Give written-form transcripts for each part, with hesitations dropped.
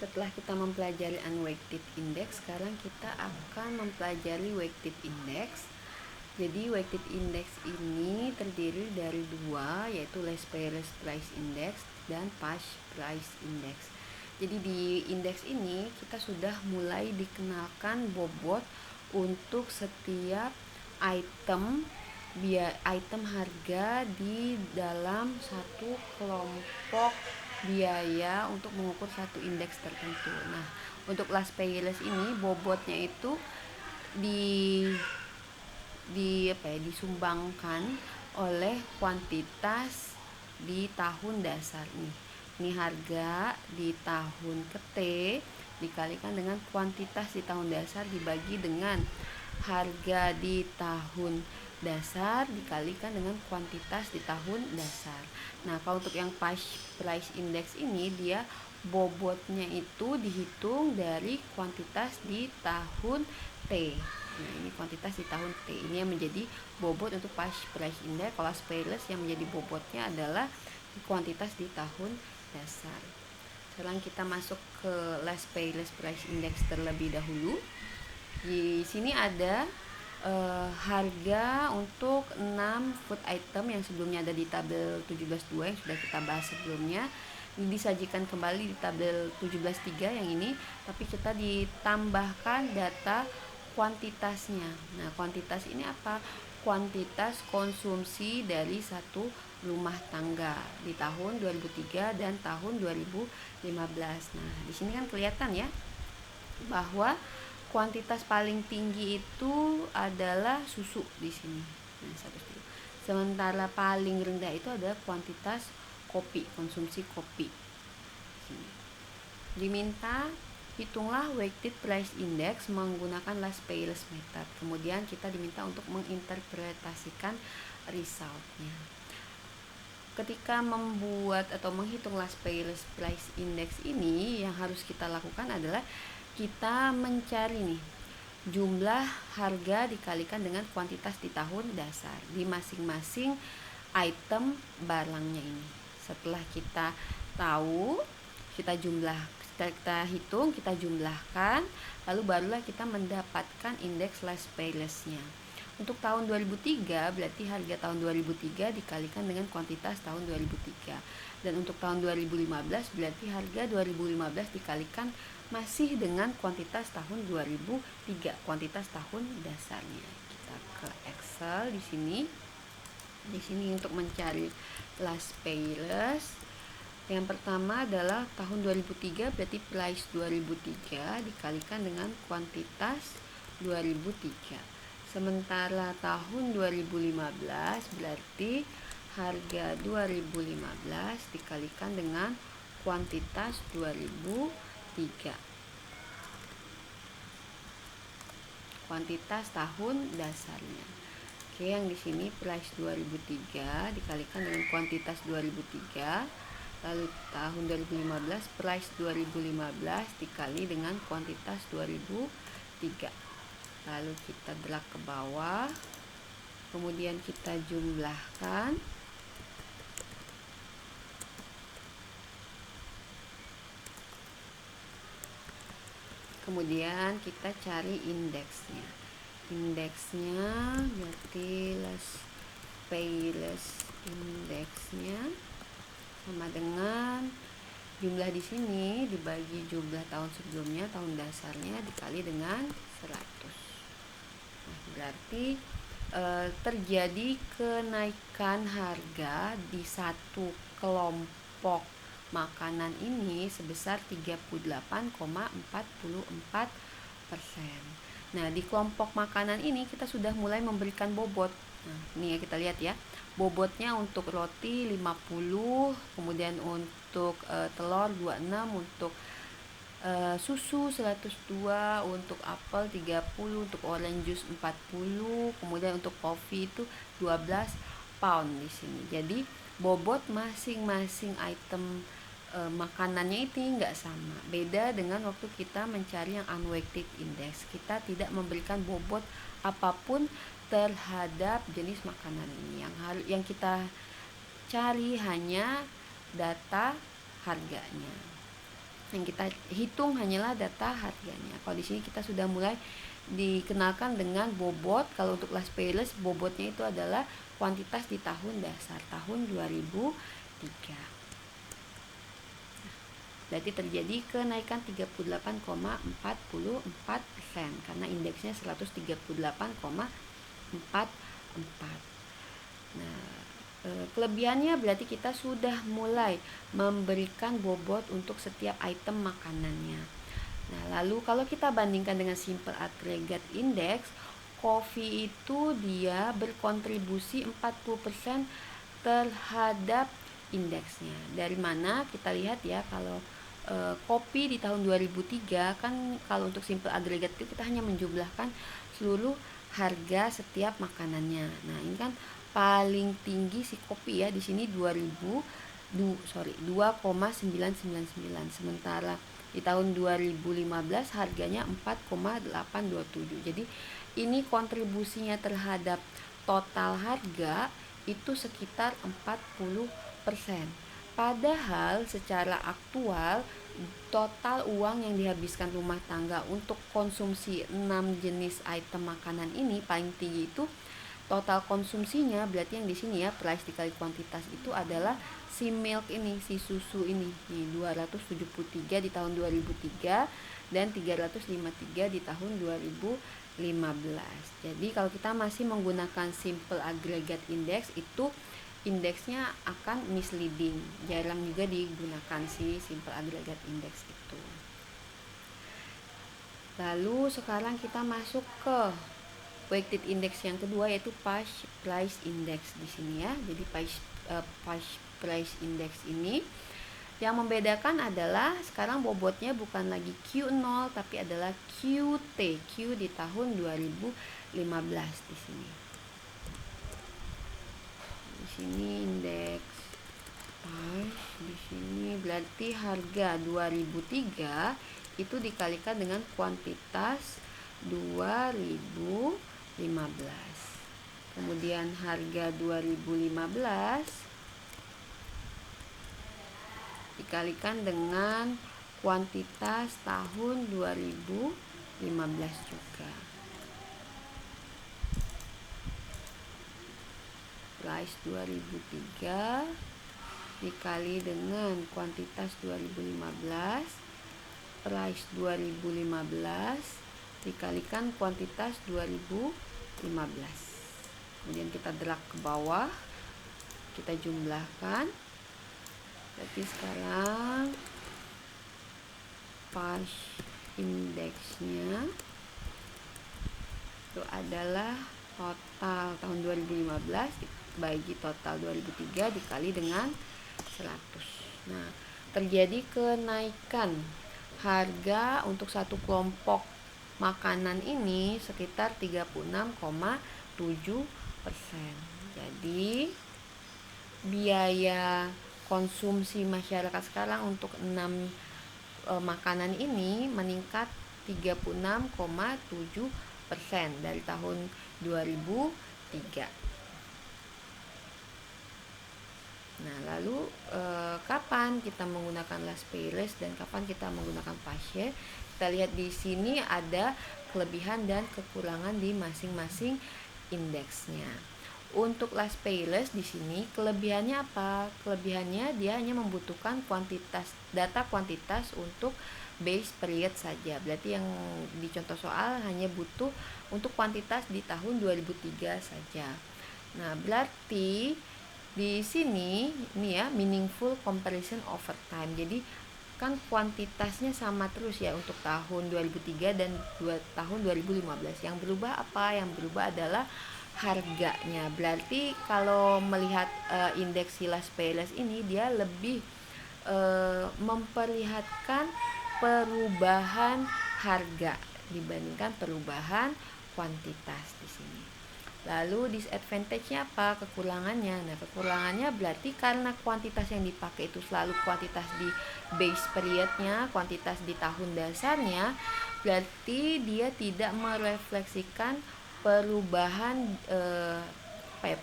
Setelah kita mempelajari unweighted index, sekarang kita akan mempelajari weighted index. Jadi weighted index ini terdiri dari dua, yaitu last payress price index dan past price index. Jadi di indeks ini kita sudah mulai dikenalkan bobot untuk setiap item harga di dalam satu kelompok biaya untuk mengukur satu indeks tertentu. Nah, untuk last payress ini bobotnya itu disumbangkan oleh kuantitas di tahun dasar nih. Ini harga di tahun ke-T dikalikan dengan kuantitas di tahun dasar dibagi dengan harga di tahun dasar dikalikan dengan kuantitas di tahun dasar. Nah, kalau untuk yang past price index ini dia bobotnya itu dihitung dari kuantitas di tahun T. Nah, ini kuantitas di tahun T. Ini yang menjadi bobot untuk past price index. Kalau payress yang menjadi bobotnya adalah kuantitas di tahun dasar. Sekarang kita masuk ke last payress price index terlebih dahulu. Di sini ada harga untuk 6 food item yang sebelumnya ada di tabel 17.2 yang sudah kita bahas sebelumnya. Ini disajikan kembali di tabel 17.3 yang ini, tapi kita ditambahkan data kuantitasnya. Nah, kuantitas ini apa? Kuantitas konsumsi dari satu rumah tangga di tahun 2003 dan tahun 2015. Nah, di sini kan kelihatan ya bahwa kuantitas paling tinggi itu adalah susu di sini. Nah, sementara paling rendah itu adalah kuantitas kopi, konsumsi kopi. Diminta hitunglah weighted price index menggunakan last payress method. Kemudian kita diminta untuk menginterpretasikan resultnya. Ketika membuat atau menghitung last payress price index ini, yang harus kita lakukan adalah kita mencari nih jumlah harga dikalikan dengan kuantitas di tahun dasar di masing-masing item barangnya ini. Setelah kita tahu, kita hitung, kita jumlahkan, lalu barulah kita mendapatkan indeks last payress-nya. Untuk tahun 2003 berarti harga tahun 2003 dikalikan dengan kuantitas tahun 2003. Dan untuk tahun 2015 berarti harga 2015 dikalikan masih dengan kuantitas tahun 2003, kuantitas tahun dasarnya. Kita ke Excel di sini. Di sini untuk mencari last payress. Yang pertama adalah tahun 2003 berarti price 2003 dikalikan dengan kuantitas 2003. Sementara tahun 2015 berarti harga 2015 dikalikan dengan kuantitas 2003. Kuantitas tahun dasarnya. Oke, yang di sini price 2003 dikalikan dengan kuantitas 2003. Lalu tahun 2015 price 2015 dikali dengan kuantitas 2003. Lalu kita drag ke bawah. Kemudian kita jumlahkan. Kemudian kita cari indeksnya. Indeksnya berarti last payress indeksnya sama dengan jumlah di sini dibagi jumlah tahun sebelumnya, tahun dasarnya dikali dengan 100. Nah, berarti terjadi kenaikan harga di satu kelompok makanan ini sebesar 38,44%. Nah, di kelompok makanan ini kita sudah mulai memberikan bobot. Nah, ini ya kita lihat ya. Bobotnya untuk roti 50, kemudian untuk telur 26, untuk susu 102, untuk apel 30, untuk orange juice 40, kemudian untuk kopi itu 12 pound di sini. Jadi bobot masing-masing item makanannya itu enggak sama. Beda dengan waktu kita mencari yang unweighted index. Kita tidak memberikan bobot apapun terhadap jenis makanan ini. Yang kita cari hanya data harganya. Yang kita hitung hanyalah data harganya. Kalau di sini kita sudah mulai dikenalkan dengan bobot. Kalau untuk last payless, bobotnya itu adalah kuantitas di tahun dasar tahun 2003. Berarti terjadi kenaikan 38,44% karena indeksnya 138,44. Nah, kelebihannya berarti kita sudah mulai memberikan bobot untuk setiap item makanannya. Nah, lalu kalau kita bandingkan dengan simple aggregate index, kopi itu dia berkontribusi 40% terhadap indeksnya. Dari mana kita lihat ya, kalau kopi di tahun 2003 kan, kalau untuk simple aggregate itu kita hanya menjumlahkan seluruh harga setiap makanannya. Nah, ini kan paling tinggi si kopi ya, di sini 2,999. Sementara di tahun 2015 harganya 4,827. Jadi ini kontribusinya terhadap total harga itu sekitar 40%. Padahal secara aktual total uang yang dihabiskan rumah tangga untuk konsumsi 6 jenis item makanan ini paling tinggi itu total konsumsinya, berarti yang di sini ya price dikali kuantitas itu adalah si milk ini, si susu ini, nih 273 di tahun 2003 dan 353 di tahun 2015. Jadi kalau kita masih menggunakan simple aggregate index itu indeksnya akan misleading, jarang juga digunakan si simple aggregate index itu. Lalu sekarang kita masuk ke weighted index yang kedua, yaitu Page Price Index di sini ya. Jadi Page Price Index ini yang membedakan adalah sekarang bobotnya bukan lagi Q0 tapi adalah QT, Q di tahun 2015 di sini. Di sini indeks Page, di sini berarti harga 2003 itu dikalikan dengan kuantitas 2015. Kemudian harga 2015 dikalikan dengan kuantitas tahun 2015 juga. Price 2003 dikali dengan kuantitas 2015, price 2015 dikalikan kuantitas 2015. Kemudian kita drag ke bawah, kita jumlahkan. Berarti sekarang Page indeksnya itu adalah total tahun 2015 bagi total 2003 dikali dengan 100. Nah, terjadi kenaikan harga untuk satu kelompok makanan ini sekitar 36,7%. Jadi biaya konsumsi masyarakat sekarang untuk 6 makanan ini meningkat 36,7% dari tahun 2003. Nah, lalu kapan kita menggunakan last payless dan kapan kita menggunakan Page? Kita lihat di sini ada kelebihan dan kekurangan di masing-masing indeksnya. Untuk last payless di sini kelebihannya apa? Kelebihannya dia hanya membutuhkan data kuantitas untuk base period saja. Berarti yang di contoh soal hanya butuh untuk kuantitas di tahun 2003 saja. Nah, berarti di sini ini ya meaningful comparison over time. Jadi kan kuantitasnya sama terus ya untuk tahun 2003 dan tahun 2015. Yang berubah apa? Yang berubah adalah harganya. Berarti kalau melihat indeks last payless ini dia lebih memperlihatkan perubahan harga dibandingkan perubahan kuantitas di sini. Lalu disadvantage-nya apa? Kekurangannya. Nah, kekurangannya berarti karena kuantitas yang dipakai itu selalu kuantitas di base periodnya, kuantitas di tahun dasarnya, berarti dia tidak merefleksikan perubahan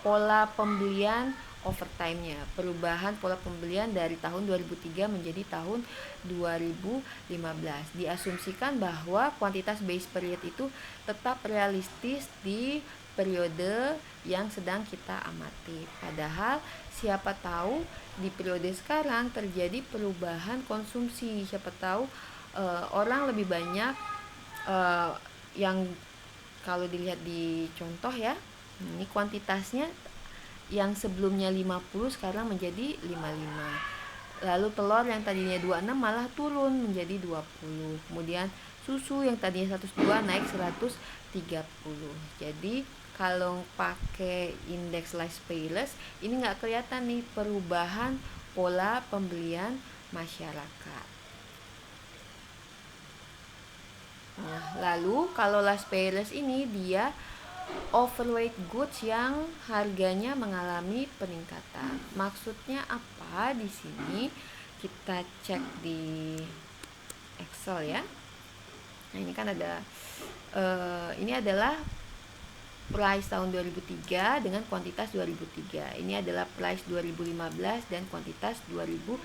pola pembelian overtime-nya, perubahan pola pembelian dari tahun 2003 menjadi tahun 2015. Diasumsikan bahwa kuantitas base period itu tetap realistis di periode yang sedang kita amati. Padahal siapa tahu di periode sekarang terjadi perubahan konsumsi. Siapa tahu orang lebih banyak yang kalau dilihat di contoh ya, ini kuantitasnya yang sebelumnya 50 sekarang menjadi 55. Lalu telur yang tadinya 26 malah turun menjadi 20. Kemudian susu yang tadinya 102 naik 130. Jadi kalau pakai indeks Rice Payless ini nggak kelihatan nih perubahan pola pembelian masyarakat. Nah, lalu kalau Las Payless ini dia overweight goods yang harganya mengalami peningkatan. Maksudnya apa di sini? Kita cek di Excel ya. Nah, ini kan ada ini adalah price tahun 2003 dengan kuantitas 2003. Ini adalah price 2015 dan kuantitas 2015.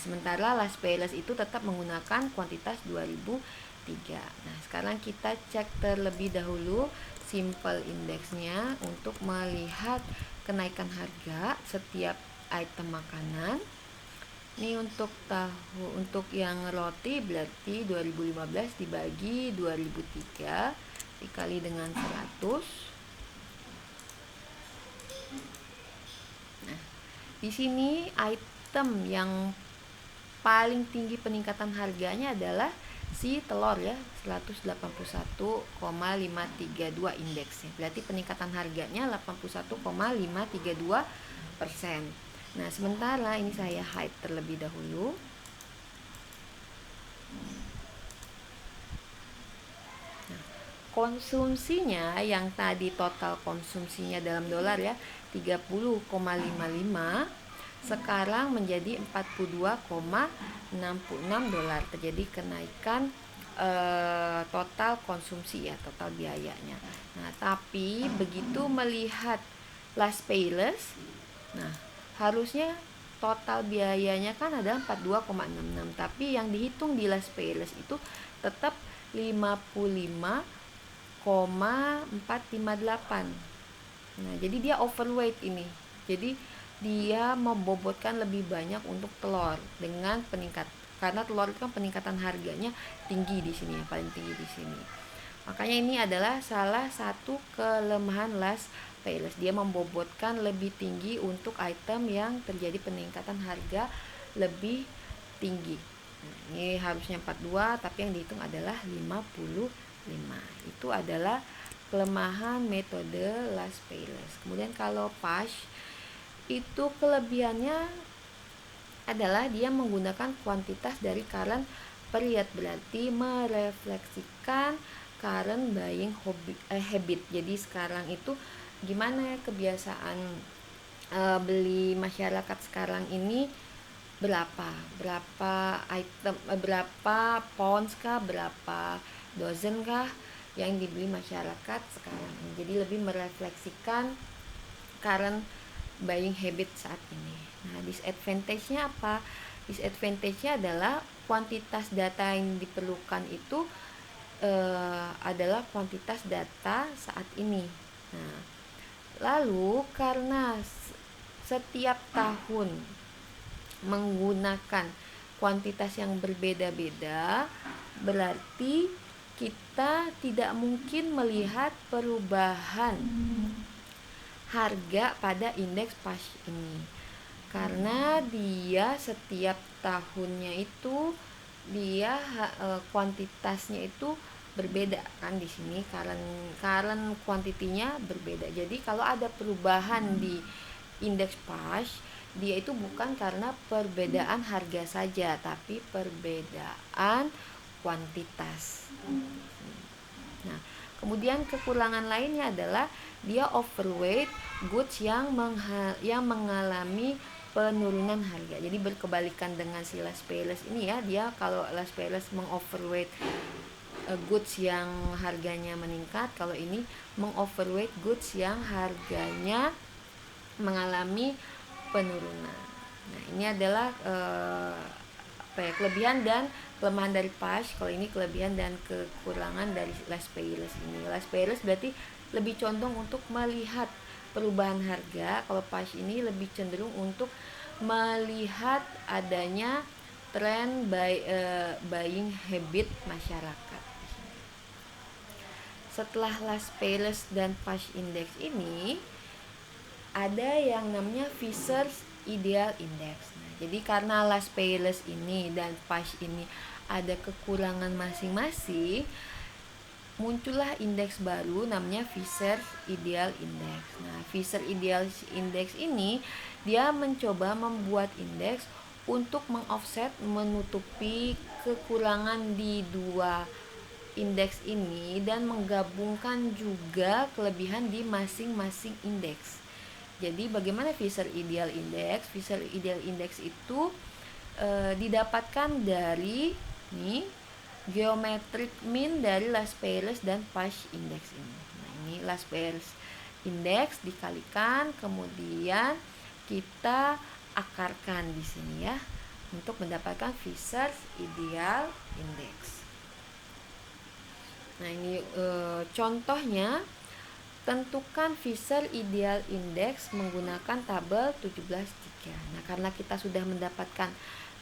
Sementara Las Payless itu tetap menggunakan kuantitas 2003. Nah, sekarang kita cek terlebih dahulu simple indeksnya untuk melihat kenaikan harga setiap item makanan. Ini untuk yang roti berarti 2015 dibagi 2003 dikali dengan 100. Nah, di sini item yang paling tinggi peningkatan harganya adalah si telur ya, 181,532 indeksnya. Berarti peningkatan harganya 81,532%. Nah, sementara ini saya hide terlebih dahulu. Konsumsinya yang tadi total konsumsinya dalam dolar ya 30,55 sekarang menjadi 42,66 dolar. Terjadi kenaikan total konsumsi ya, total biayanya. Nah, tapi begitu melihat Las Payless, nah harusnya total biayanya kan ada 42,66, tapi yang dihitung di Las Payless itu tetap 55,458. Nah, jadi dia overweight ini. Jadi dia membobotkan lebih banyak untuk telur dengan karena telur itu kan peningkatan harganya tinggi di sini, yang paling tinggi di sini. Makanya ini adalah salah satu kelemahan Las Payless. Dia membobotkan lebih tinggi untuk item yang terjadi peningkatan harga lebih tinggi. Nah, ini harusnya 42 tapi yang dihitung adalah 55. Itu adalah kelemahan metode Las Payless. Kemudian kalau Pash itu kelebihannya adalah dia menggunakan kuantitas dari current period, berarti merefleksikan current buying habit. Jadi sekarang itu gimana ya kebiasaan beli masyarakat sekarang ini, berapa item, berapa pounds kah, berapa dozen kah yang dibeli masyarakat sekarang. Jadi lebih merefleksikan current buying habit saat ini. Nah, disadvantage-nya apa? Disadvantage-nya adalah kuantitas data yang diperlukan itu adalah kuantitas data saat ini. Nah, lalu karena setiap tahun menggunakan kuantitas yang berbeda-beda, berarti kita tidak mungkin melihat perubahan harga pada indeks Pash ini, karena dia setiap tahunnya itu dia kuantitasnya itu berbeda kan. Di sini current kuantitinya berbeda. Jadi kalau ada perubahan di indeks Pash, dia itu bukan karena perbedaan harga saja, tapi perbedaan kuantitas. Nah, kemudian kekurangan lainnya adalah dia overweight goods yang mengalami penurunan harga. Jadi berkebalikan dengan si Las Payless ini ya, dia kalau Las Payless mengoverweight goods yang harganya meningkat, kalau ini mengoverweight goods yang harganya mengalami penurunan. Nah, ini adalah kelebihan dan kelemahan dari PASH. Kalau ini kelebihan dan kekurangan dari Las Payless ini. Las Payless berarti lebih condong untuk melihat perubahan harga. Kalau PASH ini lebih cenderung untuk melihat adanya tren buying habit masyarakat. Setelah Las Payless dan PASH Index ini, ada yang namanya Fisher's Ideal Index. Nah, jadi karena Las Payless ini dan PASH ini ada kekurangan masing-masing, muncullah indeks baru namanya Fisher's Ideal Index. Nah, Fisher Ideal Index ini dia mencoba membuat indeks untuk mengoffset, menutupi kekurangan di dua indeks ini dan menggabungkan juga kelebihan di masing-masing indeks. Jadi bagaimana Fisher Ideal Index? Fisher Ideal Index itu didapatkan dari geometric mean dari Las Payless dan PASH Index ini. Nah, ini Las Payless Index dikalikan, kemudian kita akarkan di sini ya untuk mendapatkan Fisher Ideal Index. Nah, ini contohnya. Tentukan Fisher Ideal Index menggunakan tabel 17.3. Nah, karena kita sudah mendapatkan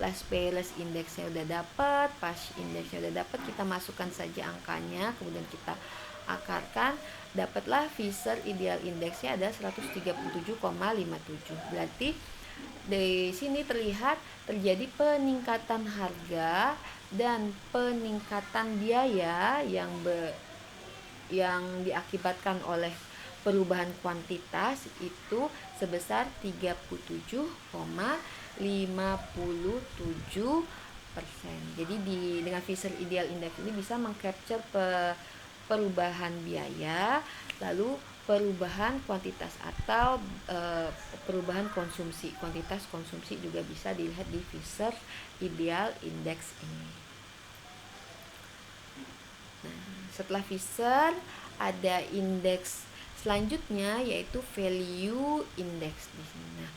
Las Payless Indexnya udah dapat, PASH Indexnya udah dapat, kita masukkan saja angkanya, kemudian kita akarkan, dapatlah Fisher Ideal Indexnya ada 137,57. Berarti di sini terlihat terjadi peningkatan harga dan peningkatan biaya yang diakibatkan oleh perubahan kuantitas itu sebesar 37,57%. Jadi dengan Fisher Ideal Index ini bisa mengcapture perubahan biaya, lalu perubahan kuantitas atau perubahan konsumsi. Kuantitas konsumsi juga bisa dilihat di Fisher Ideal Index ini. Nah, setelah Fisher ada indeks selanjutnya yaitu value index di sini. Nah,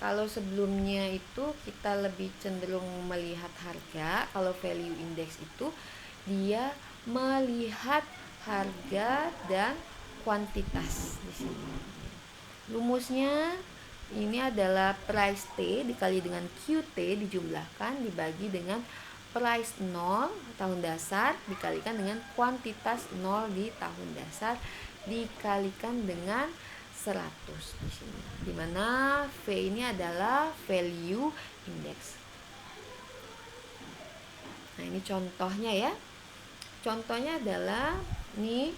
kalau sebelumnya itu kita lebih cenderung melihat harga, kalau value index itu dia melihat harga dan kuantitas di sini. Rumusnya ini adalah price T dikali dengan QT dijumlahkan dibagi dengan price 0 tahun dasar dikalikan dengan kuantitas 0 di tahun dasar dikalikan dengan 100 di sini. Di mana V ini adalah value index. Nah, ini contohnya ya. Contohnya adalah ini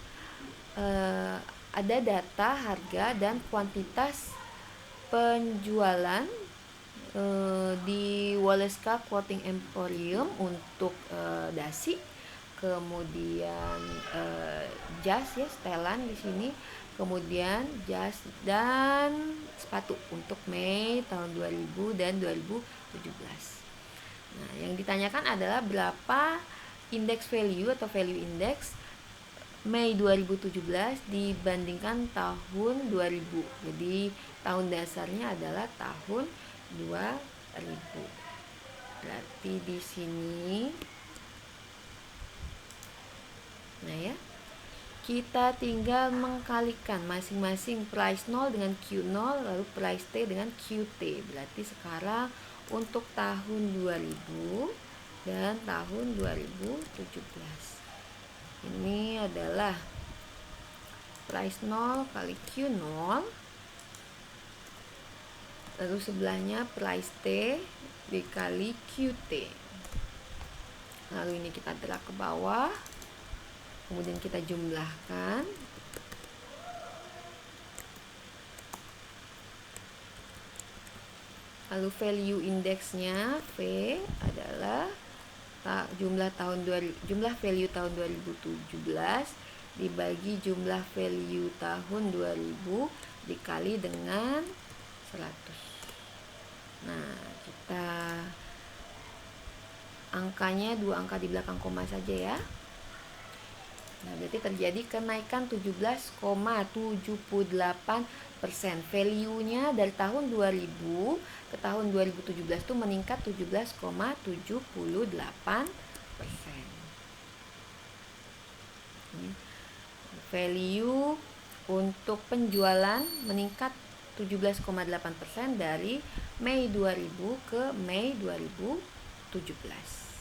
ada data harga dan kuantitas penjualan di Waleska Clothing Emporium untuk dasi, kemudian jas ya, setelan di sini, kemudian jas dan sepatu untuk Mei tahun 2000 dan 2017. Nah, yang ditanyakan adalah berapa indeks value atau value index Mei 2017 dibandingkan tahun 2000. Jadi tahun dasarnya adalah tahun 2000. Berarti di sini nah ya, kita tinggal mengkalikan masing-masing price 0 dengan Q0 lalu price T dengan QT. Berarti sekarang untuk tahun 2000 dan tahun 2017 ini adalah price 0 kali Q0 lalu sebelahnya price T dikali QT. Lalu ini kita drag ke bawah, kemudian kita jumlahkan. Lalu value indeksnya V adalah jumlah value tahun 2017 dibagi jumlah value tahun 2000 dikali dengan 100. Nah, kita angkanya 2 angka di belakang koma saja ya. Nah, berarti terjadi kenaikan 17,78%. Value-nya dari tahun 2000 ke tahun 2017 itu meningkat 17,78%. Value untuk penjualan meningkat 17,8% dari Mei 2000 ke Mei 2017.